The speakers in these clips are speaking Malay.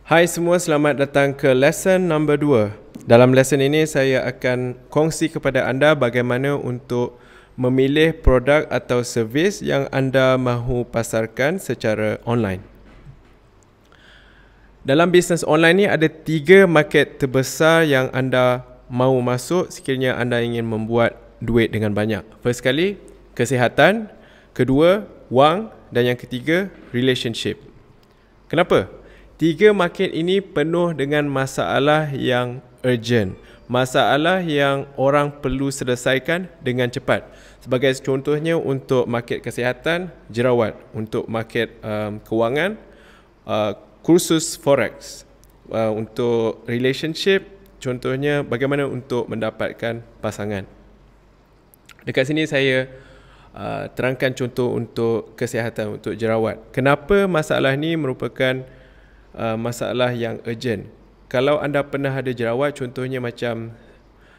Hai semua, selamat datang ke lesson number 2. Dalam lesson ini saya akan kongsi kepada anda bagaimana untuk memilih produk atau servis yang anda mahu pasarkan secara online. Dalam bisnes online ni ada 3 market terbesar yang anda mahu masuk sekiranya anda ingin membuat duit dengan banyak. First kali, kesihatan. Kedua, wang. Dan yang ketiga, relationship. Kenapa? 3 market ini penuh dengan masalah yang urgent. Masalah yang orang perlu selesaikan dengan cepat. Sebagai contohnya untuk market kesihatan, jerawat. Untuk market kewangan, kursus forex. Untuk relationship, contohnya bagaimana untuk mendapatkan pasangan. Dekat sini saya terangkan contoh untuk kesihatan, untuk jerawat. Kenapa masalah ni merupakan masalah yang urgent? Kalau anda pernah ada jerawat, contohnya macam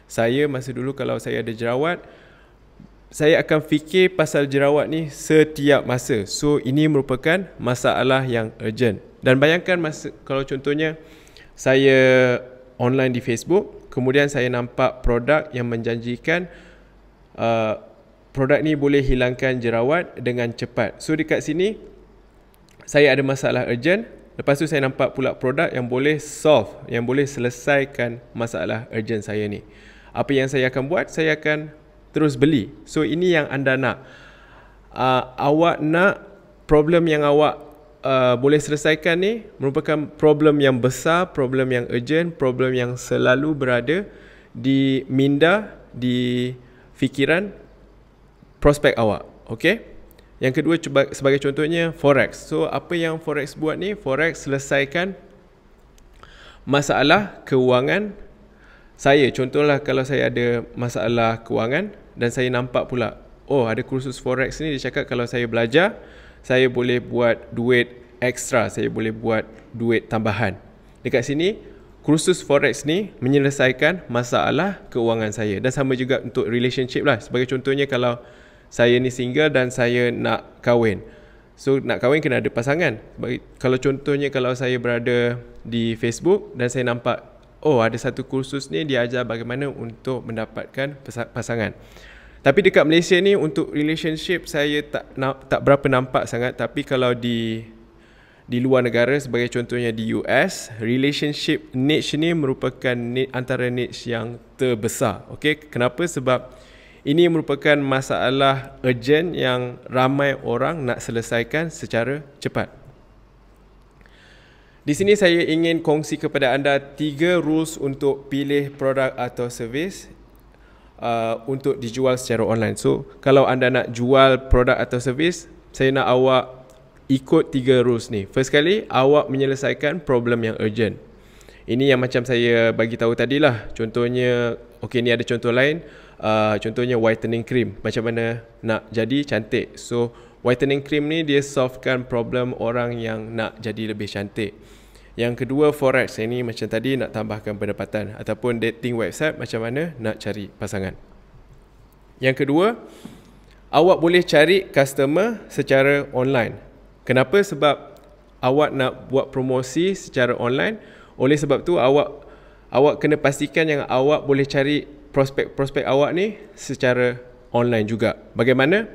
saya masa dulu, kalau saya ada jerawat, saya akan fikir pasal jerawat ni setiap masa. So ini merupakan masalah yang urgent. Dan bayangkan kalau contohnya saya online di Facebook, kemudian saya nampak produk yang menjanjikan produk ni boleh hilangkan jerawat dengan cepat. So dekat sini saya ada masalah urgent. Lepas tu saya nampak pula produk yang boleh solve, yang boleh selesaikan masalah urgent saya ni. Apa yang saya akan buat? Saya akan terus beli. So ini yang anda nak. Awak nak problem yang awak boleh selesaikan ni merupakan problem yang besar, problem yang urgent, problem yang selalu berada di minda, di fikiran prospek awak. Okay? Yang kedua, sebagai contohnya forex. So apa yang forex buat ni? Forex selesaikan masalah kewangan saya. Contohlah kalau saya ada masalah kewangan dan saya nampak pula, oh ada kursus forex ni, dia cakap kalau saya belajar, saya boleh buat duit ekstra, saya boleh buat duit tambahan. Dekat sini kursus forex ni menyelesaikan masalah kewangan saya. Dan sama juga untuk relationship lah. Sebagai contohnya kalau saya ni single dan saya nak kahwin. So nak kahwin kena ada pasangan. Kalau contohnya kalau saya berada di Facebook dan saya nampak, oh ada satu kursus ni dia ajar bagaimana untuk mendapatkan pasangan. Tapi dekat Malaysia ni untuk relationship saya tak berapa nampak sangat. Tapi kalau di luar negara, sebagai contohnya di US, relationship niche ni merupakan antara niche yang terbesar. Okay? Kenapa? Sebab ini merupakan masalah urgent yang ramai orang nak selesaikan secara cepat. Di sini saya ingin kongsi kepada anda 3 rules untuk pilih produk atau servis untuk dijual secara online. So, kalau anda nak jual produk atau servis, saya nak awak ikut 3 rules ni. First kali, awak menyelesaikan problem yang urgent. Ini yang macam saya bagi tahu tadilah. Contohnya, okey, ni ada contoh lain. Contohnya whitening cream, macam mana nak jadi cantik. So whitening cream ni dia solvekan problem orang yang nak jadi lebih cantik. Yang kedua, forex. Ini macam tadi, nak tambahkan pendapatan. Ataupun dating website, macam mana nak cari pasangan. Yang kedua, awak boleh cari customer secara online. Kenapa? Sebab awak nak buat promosi secara online. Oleh sebab tu awak kena pastikan yang awak boleh cari prospek-prospek awak ni secara online juga. Bagaimana?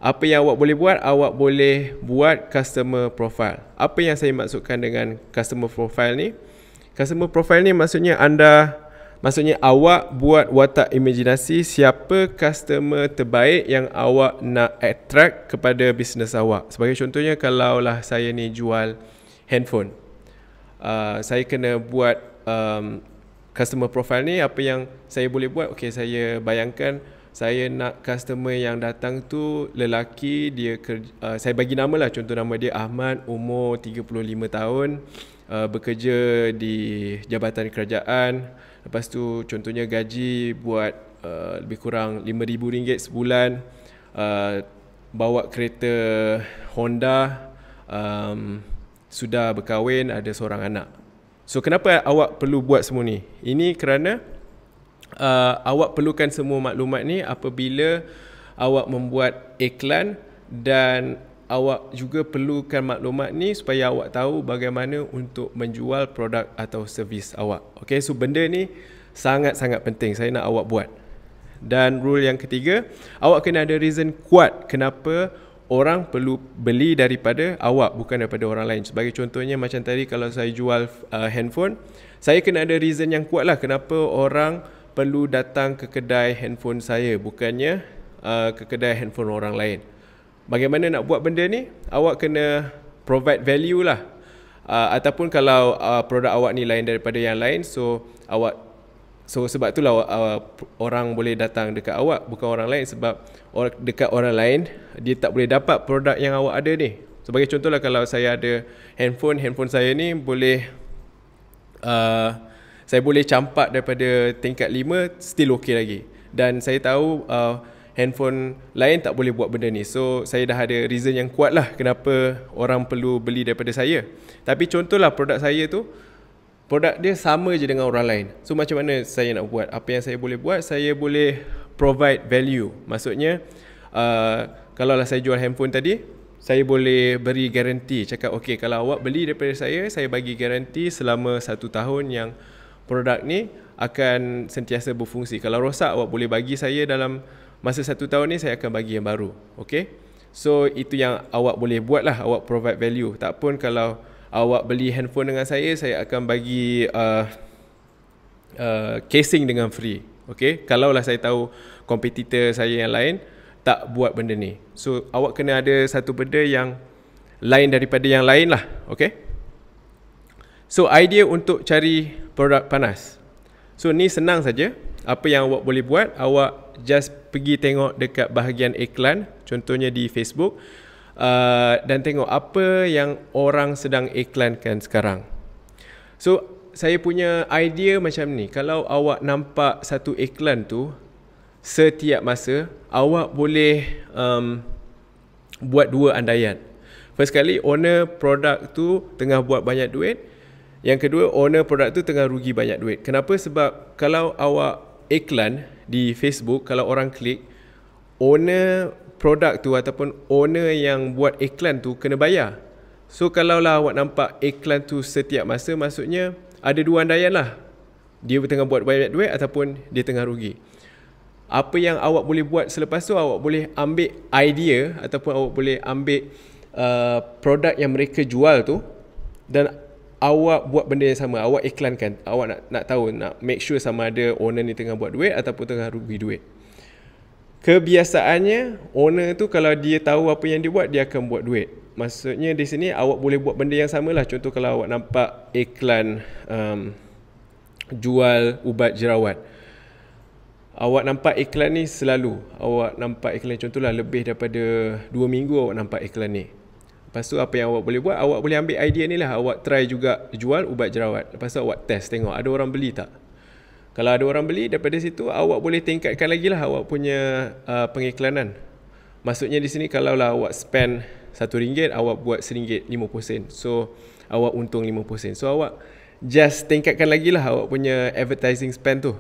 Apa yang awak boleh buat? Awak boleh buat customer profile. Apa yang saya maksudkan dengan customer profile ni? Customer profile ni maksudnya awak buat watak imajinasi siapa customer terbaik yang awak nak attract kepada bisnes awak. Sebagai contohnya, kalaulah saya ni jual handphone, saya kena buat customer profile ni. Apa yang saya boleh buat? Okey, saya bayangkan saya nak customer yang datang tu lelaki, dia saya bagi nama lah, contoh nama dia Ahmad, umur 35 tahun, bekerja di jabatan kerajaan. Lepas tu contohnya gaji buat lebih kurang RM5,000 sebulan, bawa kereta Honda, sudah berkahwin, ada seorang anak. So kenapa awak perlu buat semua ni? Ini kerana awak perlukan semua maklumat ni apabila awak membuat iklan dan awak juga perlukan maklumat ni supaya awak tahu bagaimana untuk menjual produk atau servis awak. Okay, so benda ni sangat-sangat penting saya nak awak buat. Dan rule yang ketiga, awak kena ada reason kuat kenapa orang perlu beli daripada awak, bukan daripada orang lain. Sebagai contohnya macam tadi, kalau saya jual handphone, saya kena ada reason yang kuat lah kenapa orang perlu datang ke kedai handphone saya, bukannya ke kedai handphone orang lain. Bagaimana nak buat benda ni? Awak kena provide value lah. Ataupun kalau produk awak ni lain daripada yang lain, so sebab itulah orang boleh datang dekat awak, bukan orang lain. Sebab dekat orang lain, dia tak boleh dapat produk yang awak ada ni. Sebagai contohlah, kalau saya ada handphone saya ni boleh saya boleh campak daripada tingkat 5, still okay lagi. Dan saya tahu handphone lain tak boleh buat benda ni. So saya dah ada reason yang kuat lah kenapa orang perlu beli daripada saya. Tapi contohlah produk saya tu, produk dia sama je dengan orang lain. So macam mana saya nak buat? Apa yang saya boleh buat? Saya boleh provide value. Maksudnya kalau lah saya jual handphone tadi, saya boleh beri garanti. Cakap okay, kalau awak beli daripada saya bagi garanti selama 1 tahun yang produk ni akan sentiasa berfungsi. Kalau rosak, awak boleh bagi saya dalam masa 1 tahun ni, saya akan bagi yang baru. Okay, so itu yang awak boleh buat lah. Awak provide value. Tak pun kalau awak beli handphone dengan saya akan bagi casing dengan free. Okay, kalaulah saya tahu kompetitor saya yang lain tak buat benda ni. So awak kena ada satu benda yang lain daripada yang lain lah. Okay, so idea untuk cari produk panas. So ni senang saja. Apa yang awak boleh buat, awak just pergi tengok dekat bahagian iklan, contohnya di Facebook, dan tengok apa yang orang sedang iklankan sekarang. So saya punya idea macam ni, kalau awak nampak satu iklan tu setiap masa, awak boleh buat 2 andaian. First kali, owner produk tu tengah buat banyak duit. Yang kedua, owner produk tu tengah rugi banyak duit. Kenapa? Sebab kalau awak iklan di Facebook, kalau orang klik, owner produk tu ataupun owner yang buat iklan tu kena bayar. So kalaulah awak nampak iklan tu setiap masa, maksudnya ada 2 andaian lah. Dia tengah buat banyak duit ataupun dia tengah rugi. Apa yang awak boleh buat selepas tu, awak boleh ambil idea ataupun awak boleh ambil produk yang mereka jual tu dan awak buat benda yang sama. Awak iklankan. Awak nak tahu, nak make sure sama ada owner ni tengah buat duit ataupun tengah rugi duit. Kebiasaannya, owner tu kalau dia tahu apa yang dia buat, dia akan buat duit. Maksudnya di sini awak boleh buat benda yang sama lah. Contoh kalau awak nampak iklan jual ubat jerawat, awak nampak iklan ni selalu. Awak nampak iklan, contohlah lebih daripada 2 minggu awak nampak iklan ni. Lepas tu apa yang awak boleh buat, awak boleh ambil idea ni lah. Awak try juga jual ubat jerawat. Lepas tu awak test, tengok ada orang beli tak. Kalau ada orang beli, daripada situ awak boleh tingkatkan lagi lah awak punya pengiklanan. Maksudnya di sini kalau lah awak spend RM1, awak buat RM1.50. So awak untung 50%. So awak just tingkatkan lagi lah awak punya advertising spend tu.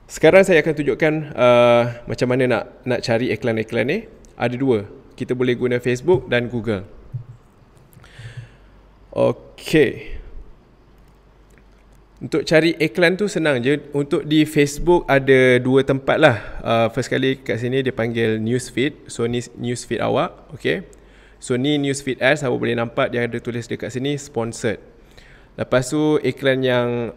Sekarang saya akan tunjukkan macam mana nak cari iklan-iklan ni. Ada 2. Kita boleh guna Facebook dan Google. Okey. Untuk cari iklan tu senang je. Untuk di Facebook ada 2 tempat lah. First kali kat sini dia panggil newsfeed. So ni newsfeed awak. Okay. So ni newsfeed ads. Awak boleh nampak dia ada tulis dekat sini sponsored. Lepas tu iklan yang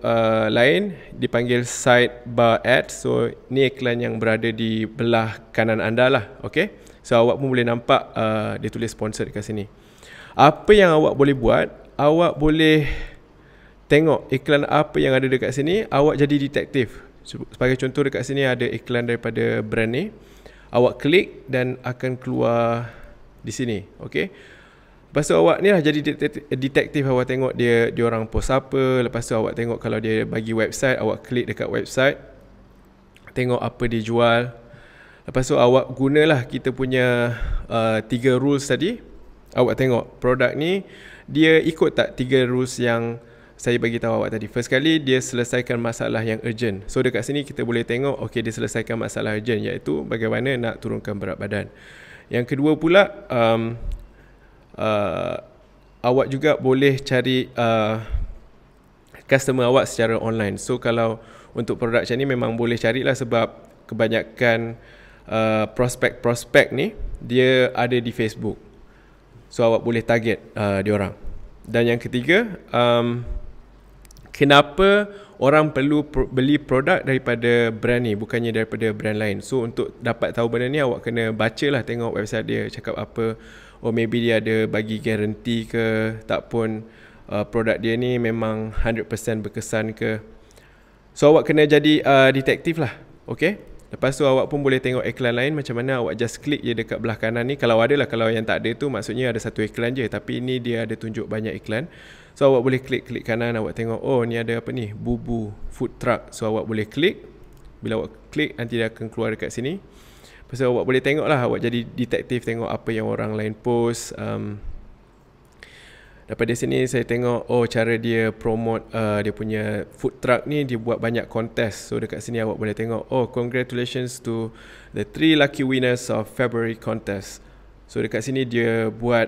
lain dipanggil sidebar ads. So ni iklan yang berada di belah kanan anda lah. Okay. So awak pun boleh nampak dia tulis sponsored dekat sini. Apa yang awak boleh buat, awak boleh tengok iklan apa yang ada dekat sini, awak jadi detektif. Sebagai contoh dekat sini ada iklan daripada brand ni. Awak klik dan akan keluar di sini. Okay. Lepas tu awak ni lah jadi detektif. Awak tengok dia orang post apa. Lepas tu awak tengok kalau dia bagi website, awak klik dekat website, tengok apa dia jual. Lepas tu awak gunalah kita punya 3 rules tadi. Awak tengok produk ni dia ikut tak 3 rules yang saya bagi tahu awak tadi. First kali dia selesaikan masalah yang urgent. So dekat sini kita boleh tengok, okey, dia selesaikan masalah urgent, iaitu bagaimana nak turunkan berat badan. Yang kedua pula, awak juga boleh cari customer awak secara online. So kalau untuk produk macam ni memang boleh carilah, sebab kebanyakan prospek-prospek ni dia ada di Facebook. So awak boleh target diorang. Dan yang ketiga, kenapa orang perlu beli produk daripada brand ni bukannya daripada brand lain. So untuk dapat tahu benda ni, awak kena bacalah, tengok website dia cakap apa. Oh, maybe dia ada bagi guarantee ke, tak pun produk dia ni memang 100% berkesan ke. So awak kena jadi detektif lah. Okay. Lepas tu awak pun boleh tengok iklan lain macam mana. Awak just klik je dekat belah kanan ni. Kalau ada lah, kalau yang tak ada tu maksudnya ada satu iklan je. Tapi ni dia ada tunjuk banyak iklan. So awak boleh klik kanan, awak tengok, oh ni ada apa ni, Bubu food truck. So awak boleh klik. Bila awak klik, nanti dia akan keluar dekat sini. Lepas tu awak boleh tengok lah, awak jadi detektif, tengok apa yang orang lain post. Daripada sini saya tengok, oh cara dia promote dia punya food truck ni, dia buat banyak kontes. So dekat sini awak boleh tengok, oh congratulations to the 3 lucky winners of February contest. So dekat sini dia buat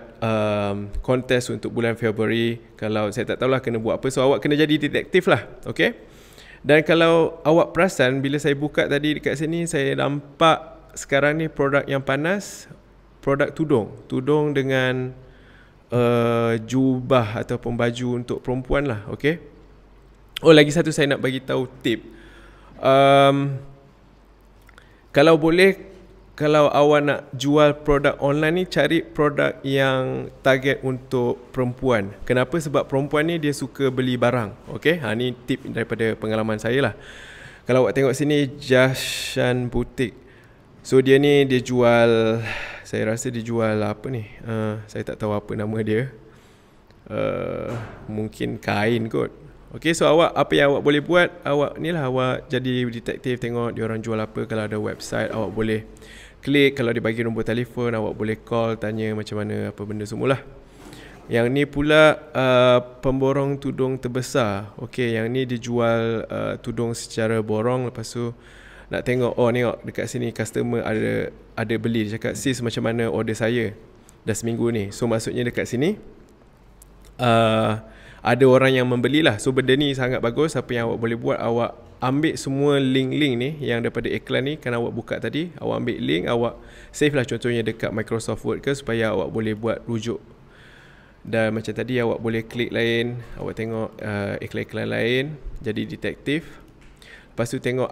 kontes untuk bulan Februari. Kalau saya tak tahulah kena buat apa, so awak kena jadi detektif lah. Okay. Dan kalau awak perasan, bila saya buka tadi dekat sini, saya nampak sekarang ni produk yang panas, produk tudung dengan jubah ataupun baju untuk perempuan lah. Okay. Oh, lagi satu saya nak bagi tahu tip. Kalau boleh, kalau awak nak jual produk online ni, cari produk yang target untuk perempuan. Kenapa? Sebab perempuan ni dia suka beli barang. Okay, ni tip daripada pengalaman saya lah. Kalau awak tengok sini, Jashan Boutique. So dia ni dia jual, saya rasa dia jual apa ni, saya tak tahu apa nama dia, mungkin kain kot. Okay, so awak, apa yang awak boleh buat, awak ni lah, awak jadi detektif, tengok diorang jual apa. Kalau ada website, awak boleh klik. Kalau dia bagi nombor telefon, awak boleh call, tanya macam mana, apa benda semualah. Yang ni pula pemborong tudung terbesar. Okay, yang ni dia jual tudung secara borong. Lepas tu nak tengok, oh tengok dekat sini customer ada beli. Dia cakap, sis macam mana order saya dah seminggu ni. So maksudnya dekat sini ada orang yang membelilah. So benda ni sangat bagus. Apa yang awak boleh buat, awak ambil semua link-link ni yang daripada iklan ni, kan awak buka tadi, awak ambil link, awak save lah contohnya dekat Microsoft Word ke, supaya awak boleh buat rujuk. Dan macam tadi, awak boleh klik lain, awak tengok iklan-iklan lain, jadi detektif. Lepas tu tengok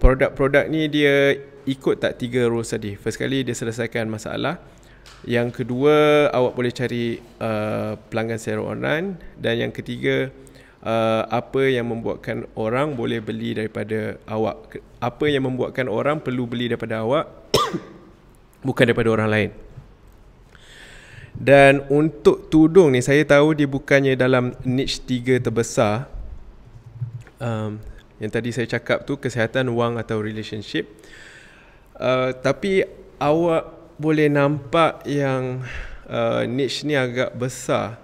produk-produk ni dia ikut tak 3 rules tadi. First kali dia selesaikan masalah. Yang kedua, awak boleh cari pelanggan secara online. Dan yang ketiga, apa yang membuatkan orang boleh beli daripada awak, apa yang membuatkan orang perlu beli daripada awak bukan daripada orang lain. Dan untuk tudung ni, saya tahu dia bukannya dalam niche 3 terbesar. Yang tadi saya cakap tu, kesihatan, wang atau relationship. Tapi awak boleh nampak yang niche ni agak besar.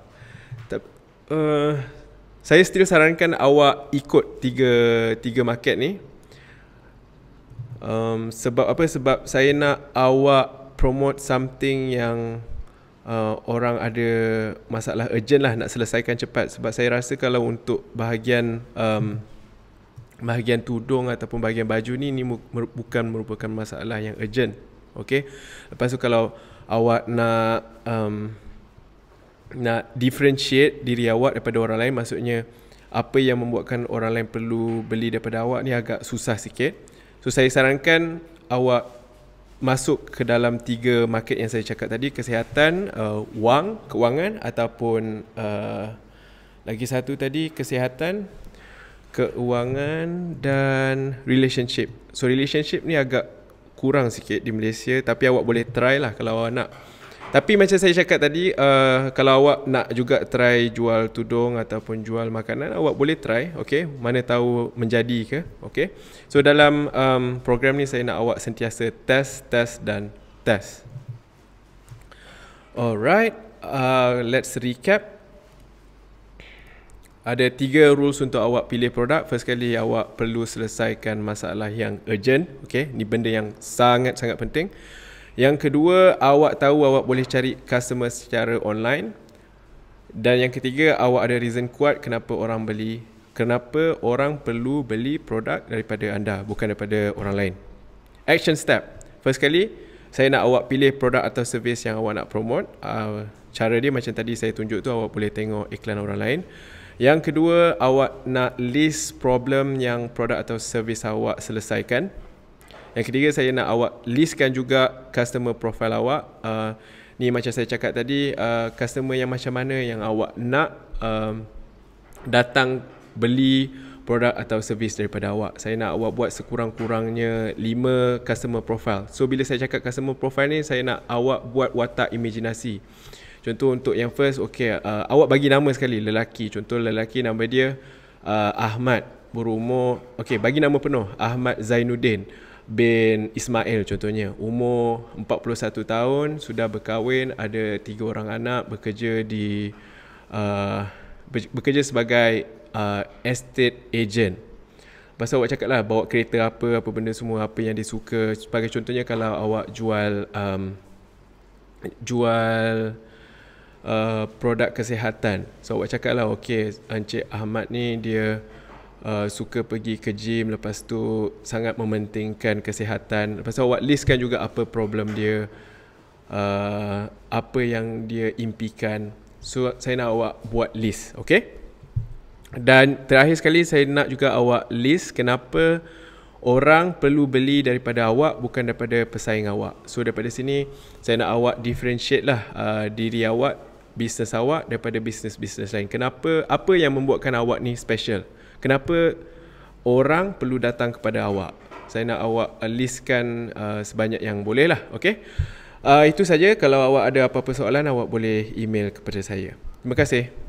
Saya still sarankan awak ikut tiga market ni. Sebab apa? Sebab saya nak awak promote something yang orang ada masalah urgent lah, nak selesaikan cepat. Sebab saya rasa kalau untuk bahagian tudung ataupun bahagian baju ni bukan merupakan masalah yang urgent. Okay. Lepas tu kalau awak nak differentiate diri awak daripada orang lain, maksudnya apa yang membuatkan orang lain perlu beli daripada awak ni agak susah sikit. So saya sarankan awak masuk ke dalam 3 market yang saya cakap tadi, kesihatan, wang, kewangan, ataupun lagi satu tadi, kesihatan, keuangan dan relationship. So relationship ni agak kurang sikit di Malaysia, tapi awak boleh try lah kalau awak nak. Tapi macam saya cakap tadi, kalau awak nak juga try jual tudung ataupun jual makanan, awak boleh try. Okay, mana tahu menjadi ke. Okay, so dalam program ni saya nak awak sentiasa test dan test. Alright, let's recap. Ada 3 rules untuk awak pilih produk. First kali, awak perlu selesaikan masalah yang urgent. Okay, ni benda yang sangat-sangat penting. Yang kedua, awak tahu awak boleh cari customer secara online. Dan yang ketiga, awak ada reason kuat kenapa orang perlu beli produk daripada anda, bukan daripada orang lain. Action step. First kali, saya nak awak pilih produk atau servis yang awak nak promote. Cara dia macam tadi saya tunjuk tu, awak boleh tengok iklan orang lain. Yang kedua, awak nak list problem yang produk atau servis awak selesaikan. Yang ketiga, saya nak awak listkan juga customer profile awak. Ni macam saya cakap tadi, customer yang macam mana yang awak nak datang beli produk atau servis daripada awak. Saya nak awak buat sekurang-kurangnya 5 customer profile. So bila saya cakap customer profile ni, saya nak awak buat watak imajinasi. Contoh untuk yang first, awak bagi nama sekali, lelaki. Contoh lelaki nama dia Ahmad, berumur, bagi nama penuh, Ahmad Zainuddin bin Ismail contohnya, umur 41 tahun, sudah berkahwin, ada 3 orang anak, bekerja sebagai estate agent. Pasal awak cakap lah, bawa kereta apa benda semua, apa yang dia suka. Sebagai contohnya, kalau awak jual produk kesihatan, so awak cakap lah, Encik Ahmad ni dia suka pergi ke gym, lepas tu sangat mementingkan kesihatan. Lepas tu awak listkan juga apa problem dia, apa yang dia impikan. So saya nak awak buat list, Dan terakhir sekali, saya nak juga awak list kenapa orang perlu beli daripada awak, bukan daripada pesaing awak. So daripada sini saya nak awak differentiate lah diri awak, bisnes awak daripada bisnes-bisnes lain. Kenapa, apa yang membuatkan awak ni special? Kenapa orang perlu datang kepada awak? Saya nak awak listkan sebanyak yang boleh lah. Itu saja. Kalau awak ada apa-apa soalan, awak boleh email kepada saya. Terima kasih.